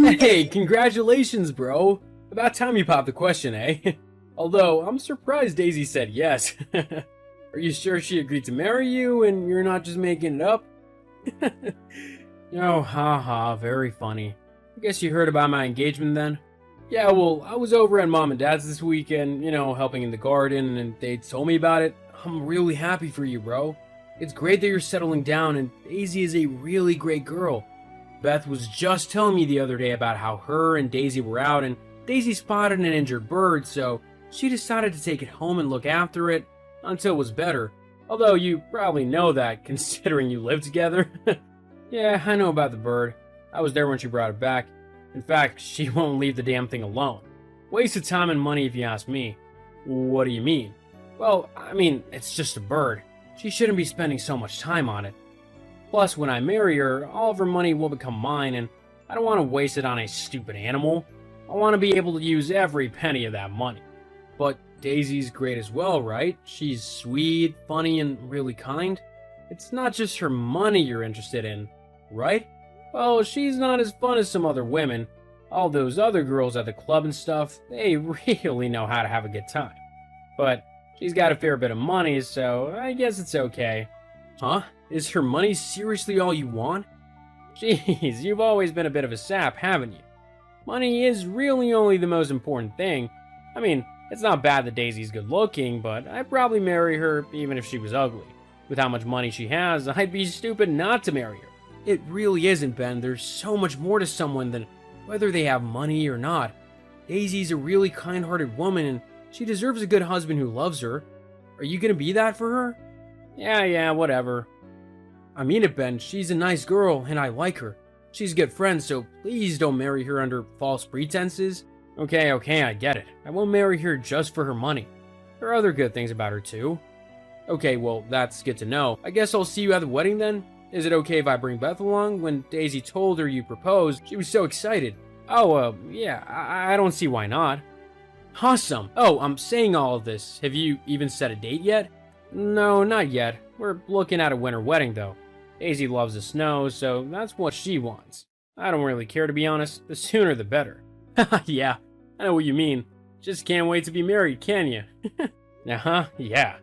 Hey, congratulations, bro. About time you popped the question, eh? Although, I'm surprised Daisy said yes. Are you sure she agreed to marry you and you're not just making it up? Oh, haha, very funny. I guess you heard about my engagement then? Yeah, well, I was over at Mom and Dad's this weekend, helping in the garden, and they told me about it. I'm really happy for you, bro. It's great that you're settling down, and Daisy is a really great girl. Beth was just telling me the other day about how her and Daisy were out, and Daisy spotted an injured bird, so she decided to take it home and look after it until it was better. Although you probably know that, considering you live together. Yeah, I know about the bird. I was there when she brought it back. In fact, she won't leave the damn thing alone. Waste of time and money if you ask me. What do you mean? Well, I mean, it's just a bird. She shouldn't be spending so much time on it. Plus, when I marry her, all of her money will become mine, and I don't want to waste it on a stupid animal. I want to be able to use every penny of that money. But Daisy's great as well, right? She's sweet, funny, and really kind. It's not just her money you're interested in, right? Well, she's not as fun as some other women. All those other girls at the club and stuff, they really know how to have a good time. But she's got a fair bit of money, so I guess it's okay. Huh? Is her money seriously all you want? Jeez, you've always been a bit of a sap, haven't you? Money is really only the most important thing. I mean, it's not bad that Daisy's good looking, but I'd probably marry her even if she was ugly. With how much money she has, I'd be stupid not to marry her. It really isn't, Ben. There's so much more to someone than whether they have money or not. Daisy's a really kind-hearted woman, and she deserves a good husband who loves her. Are you gonna be that for her? Yeah, whatever. I mean it, Ben. She's a nice girl, and I like her. She's a good friend, so please don't marry her under false pretenses. Okay, I get it. I won't marry her just for her money. There are other good things about her, too. Okay, well, that's good to know. I guess I'll see you at the wedding then? Is it okay if I bring Beth along? When Daisy told her you proposed, she was so excited. Oh, yeah, I don't see why not. Awesome. Oh, I'm saying all of this. Have you even set a date yet? No, not yet. We're looking at a winter wedding, though. Daisy loves the snow, so that's what she wants. I don't really care, to be honest. The sooner the better. Yeah, I know what you mean. Just can't wait to be married, can you? Uh-huh, yeah.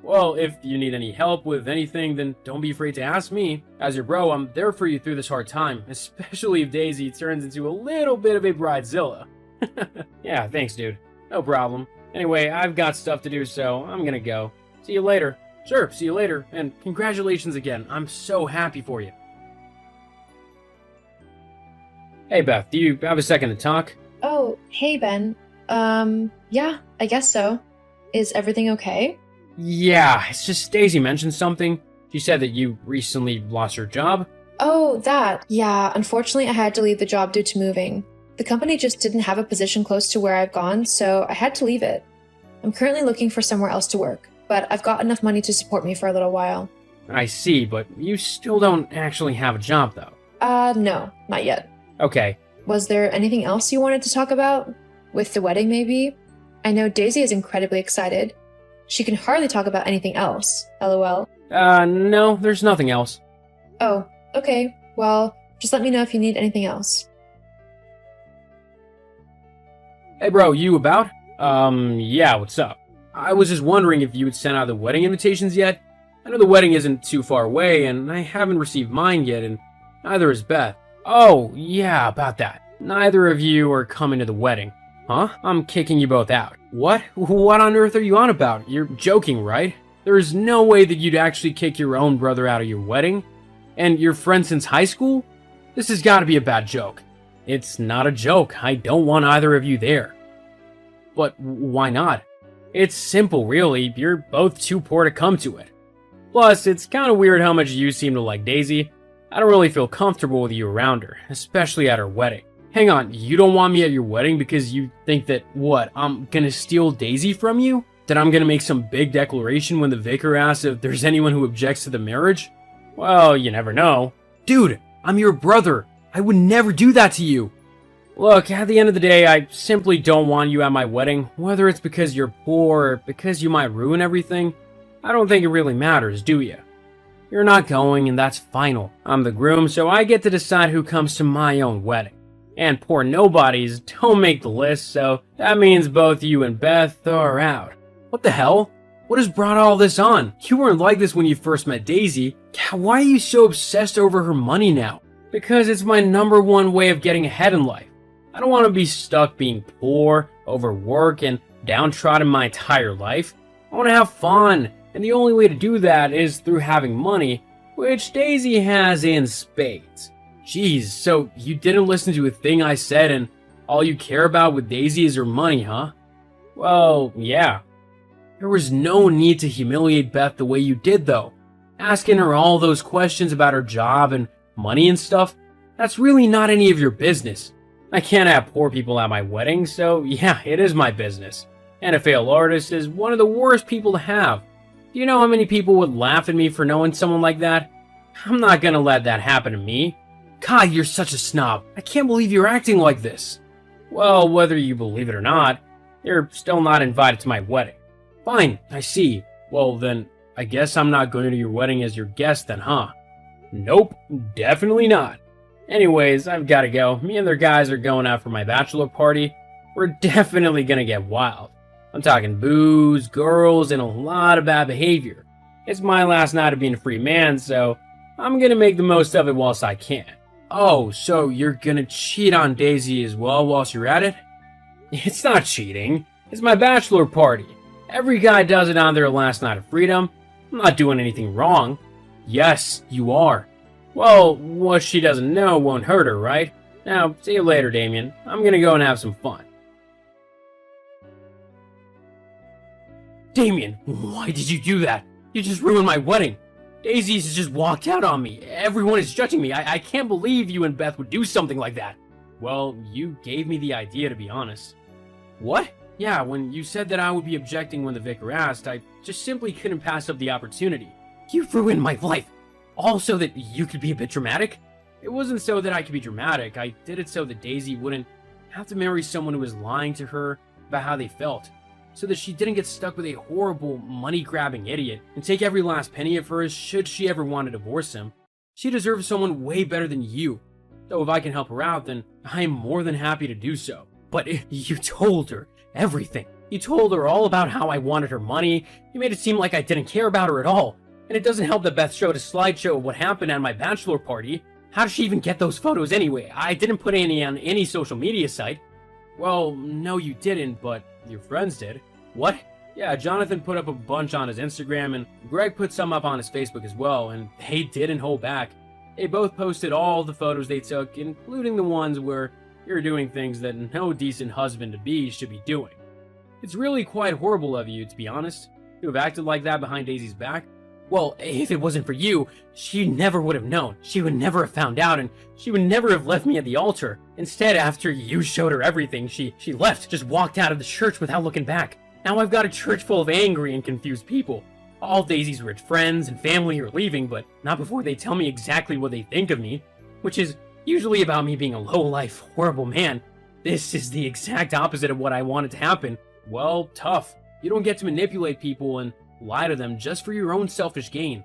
Well, if you need any help with anything, then don't be afraid to ask me. As your bro, I'm there for you through this hard time, especially if Daisy turns into a little bit of a bridezilla. Yeah, thanks, dude. No problem. Anyway, I've got stuff to do, so I'm gonna go. See you later. Sure, see you later, and congratulations again. I'm so happy for you. Hey, Beth, do you have a second to talk? Oh, hey, Ben. Yeah, I guess so. Is everything okay? Yeah, it's just Daisy mentioned something. She said that you recently lost your job. Oh, that. Yeah, unfortunately, I had to leave the job due to moving. The company just didn't have a position close to where I've gone, so I had to leave it. I'm currently looking for somewhere else to work, but I've got enough money to support me for a little while. I see, but you still don't actually have a job, though. No, not yet. Okay. Was there anything else you wanted to talk about? With the wedding, maybe? I know Daisy is incredibly excited. She can hardly talk about anything else, lol. No, there's nothing else. Oh, okay. Well, just let me know if you need anything else. Hey bro, you about? Yeah, what's up? I was just wondering if you had sent out the wedding invitations yet? I know the wedding isn't too far away, and I haven't received mine yet, and neither has Beth. Oh, yeah, about that. Neither of you are coming to the wedding. Huh? I'm kicking you both out. What? What on earth are you on about? You're joking, right? There's no way that you'd actually kick your own brother out of your wedding? And your friend since high school? This has got to be a bad joke. It's not a joke. I don't want either of you there. But why not? It's simple, really. You're both too poor to come to it. Plus, it's kind of weird how much you seem to like Daisy. I don't really feel comfortable with you around her, especially at her wedding. Hang on, you don't want me at your wedding because you think that, what, I'm gonna steal Daisy from you? That I'm gonna make some big declaration when the vicar asks if there's anyone who objects to the marriage? Well, you never know. Dude, I'm your brother. I would never do that to you. Look, at the end of the day, I simply don't want you at my wedding, whether it's because you're poor or because you might ruin everything. I don't think it really matters, do you? You're not going, and that's final. I'm the groom, so I get to decide who comes to my own wedding. And poor nobodies don't make the list, so that means both you and Beth are out. What the hell? What has brought all this on? You weren't like this when you first met Daisy. Why are you so obsessed over her money now? Because it's my #1 way of getting ahead in life. I don't want to be stuck being poor, overworked, and downtrodden my entire life. I want to have fun, and the only way to do that is through having money, which Daisy has in spades. Jeez, so you didn't listen to a thing I said and all you care about with Daisy is her money, huh? Well, yeah. There was no need to humiliate Beth the way you did, though. Asking her all those questions about her job and money and stuff, that's really not any of your business. I can't have poor people at my wedding, so yeah, it is my business. And a failed artist is one of the worst people to have. Do you know how many people would laugh at me for knowing someone like that? I'm not gonna let that happen to me. God, you're such a snob. I can't believe you're acting like this. Well, whether you believe it or not, you're still not invited to my wedding. Fine, I see. Well then, I guess I'm not going to your wedding as your guest then, huh? Nope, definitely not. Anyways, I've gotta go. Me and their guys are going out for my bachelor party. We're definitely gonna get wild. I'm talking booze, girls, and a lot of bad behavior. It's my last night of being a free man, so I'm gonna make the most of it whilst I can. Oh, so you're gonna cheat on Daisy as well whilst you're at it? It's not cheating. It's my bachelor party. Every guy does it on their last night of freedom. I'm not doing anything wrong. Yes, you are. Well, what she doesn't know won't hurt her, right? Now, see you later, Damien. I'm gonna go and have some fun. Damien, why did you do that? You just ruined my wedding. Daisy's just walked out on me. Everyone is judging me. I can't believe you and Beth would do something like that. Well, you gave me the idea, to be honest. What? Yeah, when you said that I would be objecting when the vicar asked, I just simply couldn't pass up the opportunity. You ruined my life. All so that you could be a bit dramatic? It wasn't so that I could be dramatic. I did it so that Daisy wouldn't have to marry someone who was lying to her about how they felt. So that she didn't get stuck with a horrible, money-grabbing idiot and take every last penny of hers should she ever want to divorce him. She deserves someone way better than you. Though if I can help her out, then I am more than happy to do so. But you told her everything. You told her all about how I wanted her money. You made it seem like I didn't care about her at all. And it doesn't help that Beth showed a slideshow of what happened at my bachelor party. How did she even get those photos anyway? I didn't put any on any social media site. Well, no you didn't, but your friends did. What? Yeah, Jonathan put up a bunch on his Instagram, and Greg put some up on his Facebook as well, and they didn't hold back. They both posted all the photos they took, including the ones where you're doing things that no decent husband-to-be should be doing. It's really quite horrible of you, to be honest, to have acted like that behind Daisy's back. Well, if it wasn't for you, she never would have known. She would never have found out, and she would never have left me at the altar. Instead, after you showed her everything, she left, just walked out of the church without looking back. Now I've got a church full of angry and confused people. All Daisy's rich friends and family are leaving, but not before they tell me exactly what they think of me, which is usually about me being a low-life, horrible man. This is the exact opposite of what I wanted to happen. Well, tough. You don't get to manipulate people and lie to them just for your own selfish gain.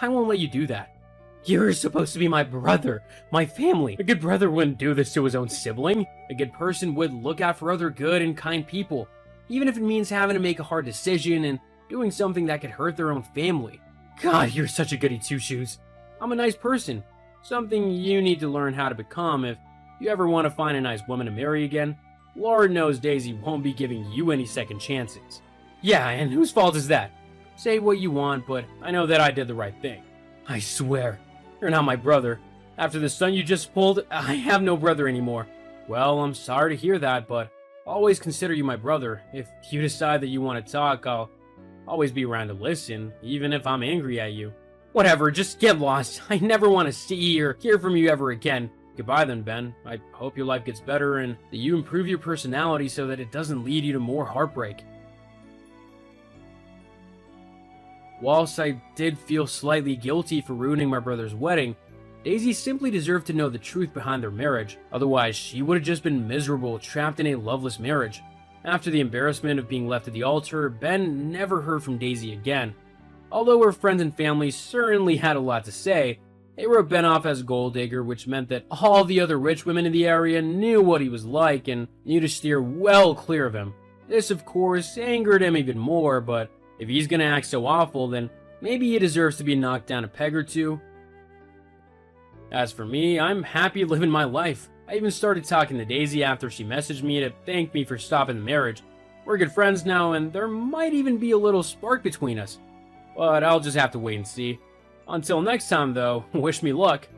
I won't let you do that. You're supposed to be my brother, my family. A good brother wouldn't do this to his own sibling. A good person would look out for other good and kind people, even if it means having to make a hard decision and doing something that could hurt their own family. God, you're such a goody two-shoes. I'm a nice person. Something you need to learn how to become if you ever want to find a nice woman to marry again. Lord knows Daisy won't be giving you any second chances. Yeah, and whose fault is that? Say what you want, but I know that I did the right thing. I swear, you're not my brother. After the stunt you just pulled, I have no brother anymore. Well, I'm sorry to hear that, but I'll always consider you my brother. If you decide that you want to talk, I'll always be around to listen, even if I'm angry at you. Whatever, just get lost. I never want to see or hear from you ever again. Goodbye then, Ben. I hope your life gets better and that you improve your personality so that it doesn't lead you to more heartbreak. Whilst I did feel slightly guilty for ruining my brother's wedding, Daisy simply deserved to know the truth behind their marriage. Otherwise, she would have just been miserable, trapped in a loveless marriage. After the embarrassment of being left at the altar, Ben never heard from Daisy again. Although her friends and family certainly had a lot to say, They wrote Ben off as a gold digger, which meant that all the other rich women in the area knew what he was like and knew to steer well clear of him. This, of course, angered him even more, but if he's gonna act so awful, then maybe he deserves to be knocked down a peg or two. As for me, I'm happy living my life. I even started talking to Daisy after she messaged me to thank me for stopping the marriage. We're good friends now, and there might even be a little spark between us. But I'll just have to wait and see. Until next time, though, wish me luck.